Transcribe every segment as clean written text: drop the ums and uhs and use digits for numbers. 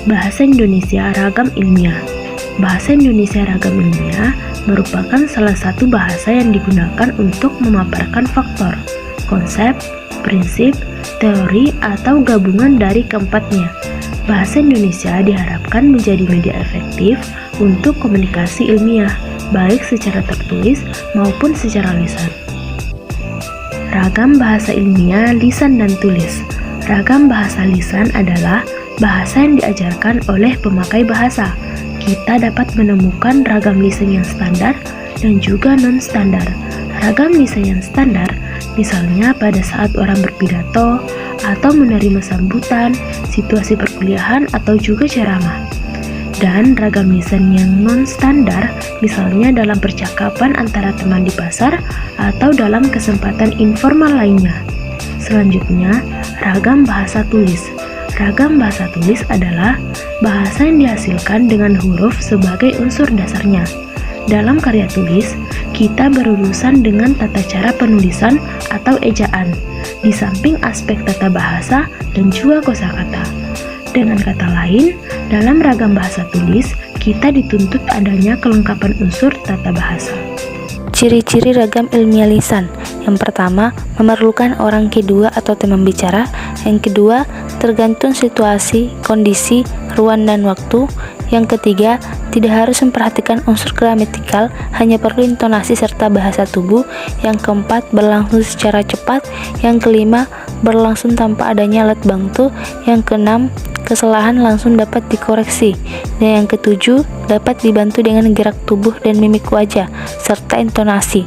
Bahasa Indonesia Ragam Ilmiah. Bahasa Indonesia Ragam Ilmiah merupakan salah satu bahasa yang digunakan untuk memaparkan faktor, konsep, prinsip, teori, atau gabungan dari keempatnya. Bahasa Indonesia diharapkan menjadi media efektif untuk komunikasi ilmiah, baik secara tertulis maupun secara lisan. Ragam bahasa ilmiah lisan dan tulis. Ragam bahasa lisan adalah bahasa yang diajarkan oleh pemakai bahasa. Kita dapat menemukan ragam lisan yang standar dan juga non-standar. Ragam lisan yang standar, misalnya pada saat orang berpidato atau menerima sambutan, situasi perkuliahan, atau juga ceramah. Dan ragam lisan yang non-standar, misalnya dalam percakapan antara teman di pasar atau dalam kesempatan informal lainnya. Selanjutnya, ragam bahasa tulis. Ragam bahasa tulis adalah bahasa yang dihasilkan dengan huruf sebagai unsur dasarnya. Dalam karya tulis, kita berurusan dengan tata cara penulisan atau ejaan, di samping aspek tata bahasa dan juga kosakata. Dengan kata lain, dalam ragam bahasa tulis, kita dituntut adanya kelengkapan unsur tata bahasa. Ciri-ciri ragam ilmiah lisan. Yang pertama, memerlukan orang kedua atau teman bicara. Yang kedua, tergantung situasi, kondisi, ruang, dan waktu. Yang ketiga, tidak harus memperhatikan unsur gramatikal, hanya perlu intonasi serta bahasa tubuh. Yang keempat, berlangsung secara cepat. Yang kelima, berlangsung tanpa adanya alat bantu. Yang keenam, kesalahan langsung dapat dikoreksi. Dan yang ketujuh, dapat dibantu dengan gerak tubuh dan mimik wajah, serta intonasi.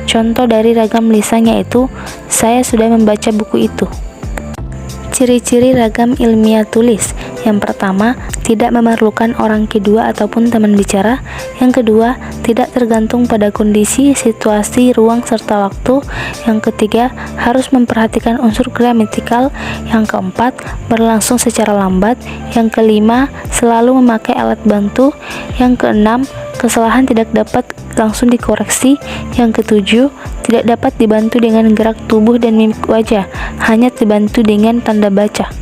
Contoh dari ragam lisan yaitu, saya sudah membaca buku itu. Ciri-ciri ragam ilmiah tulis. Yang pertama, tidak memerlukan orang kedua ataupun teman bicara. Yang kedua, tidak tergantung pada kondisi, situasi, ruang, serta waktu. Yang ketiga, harus memperhatikan unsur gramatikal. Yang keempat, berlangsung secara lambat. Yang kelima, selalu memakai alat bantu. Yang keenam, kesalahan tidak dapat langsung dikoreksi. Yang ketujuh, tidak dapat dibantu dengan gerak tubuh dan mimik wajah, hanya dibantu dengan tanda baca.